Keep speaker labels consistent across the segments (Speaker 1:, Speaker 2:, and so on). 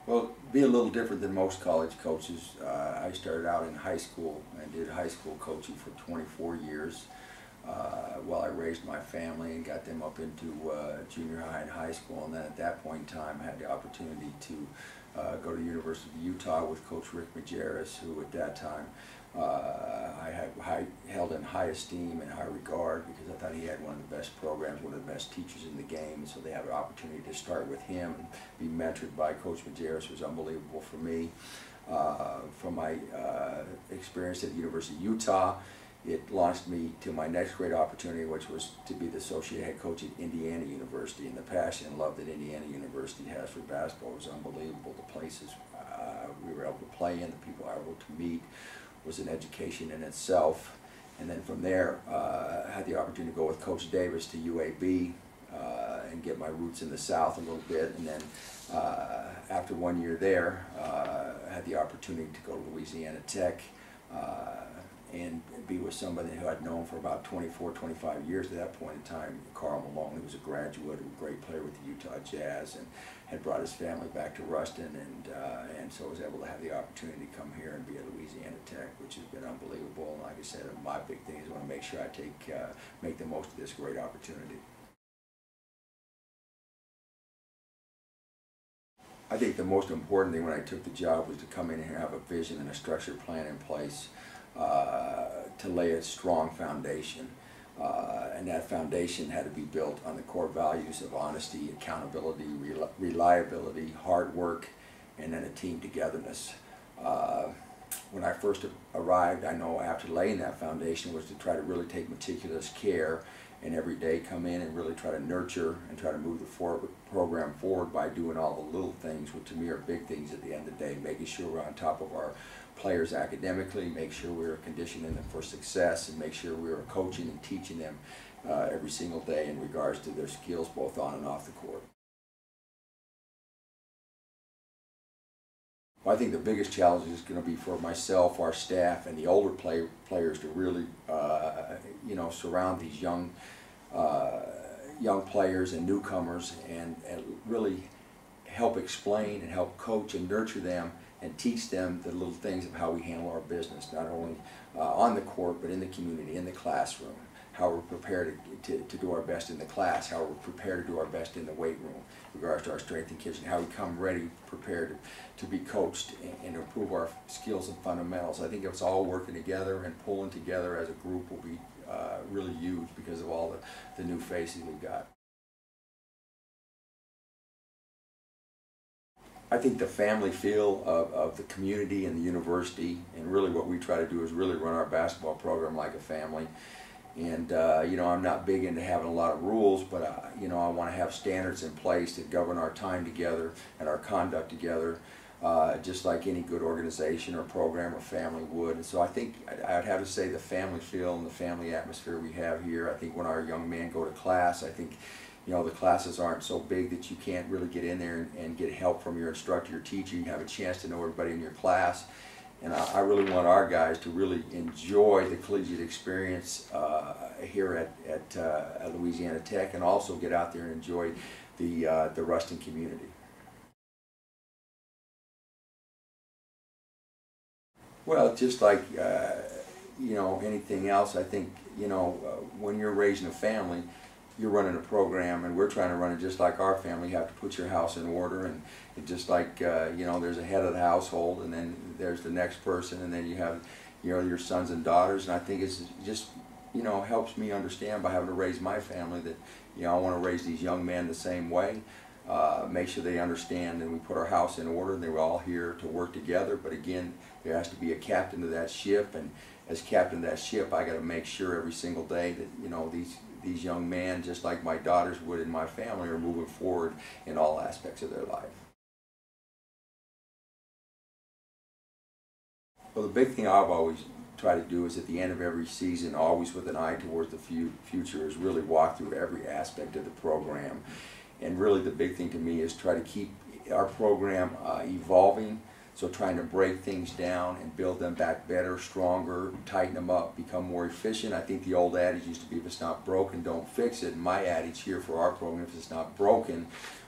Speaker 1: Well, be a little different than most college coaches. I started out in high school and did high school coaching for 24 years while I raised my family and got them up into junior high and high school. And then at that point in time, I had the opportunity to go to the University of Utah with Coach Rick Majerus, who at that time I held in high esteem and high regard because I thought he had one of the best programs, one of the best teachers in the game. So they had an opportunity to start with him and be mentored by Coach Majerus was unbelievable for me. From my experience at the University of Utah, it launched me to my next great opportunity, which was to be the associate head coach at Indiana University. And the passion and love that Indiana University has for basketball was unbelievable. The places we were able to play in, the people I was able to meet, was an education in itself. And then from there, I had the opportunity to go with Coach Davis to UAB and get my roots in the South a little bit. And then after 1 year there, I had the opportunity to go to Louisiana Tech and be with somebody who I'd known for about 24, 25 years at that point in time, Carl Malone, who was a graduate, a great player with the Utah Jazz, and had brought his family back to Ruston, and so I was able to have the opportunity to come here and be at Louisiana Tech, which has been unbelievable. And like I said, my big thing is I want to make sure I make the most of this great opportunity. I think the most important thing when I took the job was to come in and have a vision and a structured plan in place to lay a strong foundation. And that foundation had to be built on the core values of honesty, accountability, reliability, hard work, and then a team togetherness. When I first arrived, I know after laying that foundation was to try to really take meticulous care and every day come in and really try to nurture and try to move the program forward by doing all the little things, which to me are big things at the end of the day, making sure we're on top of our players academically, make sure we're conditioning them for success, and make sure we're coaching and teaching them every single day in regards to their skills both on and off the court. Well, I think the biggest challenge is going to be for myself, our staff, and the older players to really, surround these young players and newcomers, and really help explain and help coach and nurture them and teach them the little things of how we handle our business, not only on the court, but in the community, in the classroom. How we're prepared to do our best in the class, how we're prepared to do our best in the weight room, in regards to our strength and conditioning, how we come ready, prepared to be coached and to improve our skills and fundamentals. I think it's all working together and pulling together as a group will be really huge because of all the new faces we've got. I think the family feel of the community and the university, and really what we try to do is really run our basketball program like a family. And I'm not big into having a lot of rules, but I want to have standards in place that govern our time together and our conduct together, just like any good organization or program or family would. And so I think I'd have to say the family feel and the family atmosphere we have here. I think when our young men go to class, I think the classes aren't so big that you can't really get in there and get help from your instructor, your teacher. You have a chance to know everybody in your class. And I really want our guys to really enjoy the collegiate experience here at Louisiana Tech, and also get out there and enjoy the Ruston community. Well, just like anything else, I think when you're raising a family, you're running a program, and we're trying to run it just like our family. You have to put your house in order, and just like there's a head of the household, and then there's the next person, and then you have your sons and daughters. And I think it's just helps me understand by having to raise my family that I want to raise these young men the same way. Make sure they understand, and we put our house in order, and they're all here to work together. But again, there has to be a captain to that ship, and as captain of that ship, I got to make sure every single day that these young men, just like my daughters would in my family, are moving forward in all aspects of their life. Well, the big thing I've always tried to do is at the end of every season, always with an eye towards the future, is really walk through every aspect of the program. And really the big thing to me is try to keep our program evolving So trying to break things down and build them back better, stronger, tighten them up, become more efficient. I think the old adage used to be, if it's not broken, don't fix it. And my adage here for our program, if it's not broken,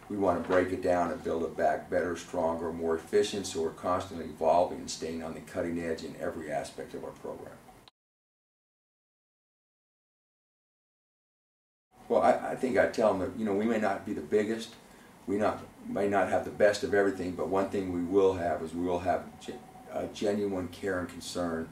Speaker 1: we want to break it down and build it back better, stronger, more efficient, so we're constantly evolving and staying on the cutting edge in every aspect of our program. Well, I think I tell them that, you know, we may not be the biggest, may not have the best of everything, but one thing we will have is we will have a genuine care and concern,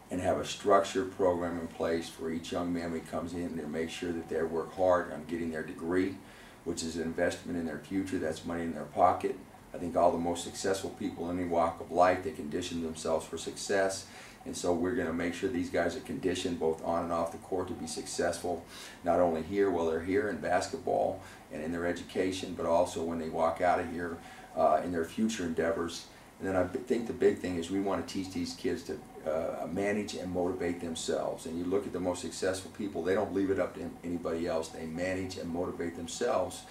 Speaker 1: and have a structured program in place for each young man who comes in to make sure that they work hard on getting their degree, which is an investment in their future. That's money in their pocket. I think all the most successful people in any walk of life, they condition themselves for success. And so we're going to make sure these guys are conditioned both on and off the court to be successful, not only here while they're here in basketball and in their education, but also when they walk out of here in their future endeavors. And then I think the big thing is we want to teach these kids to manage and motivate themselves. And you look at the most successful people, they don't leave it up to anybody else. They manage and motivate themselves.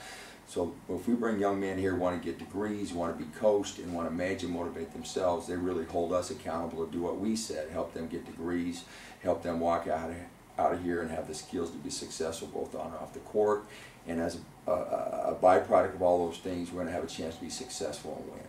Speaker 1: So if we bring young men here who want to get degrees, want to be coached, and want to manage and motivate themselves, they really hold us accountable to do what we said, help them get degrees, help them walk out of here and have the skills to be successful both on and off the court. And as a byproduct of all those things, we're going to have a chance to be successful and win.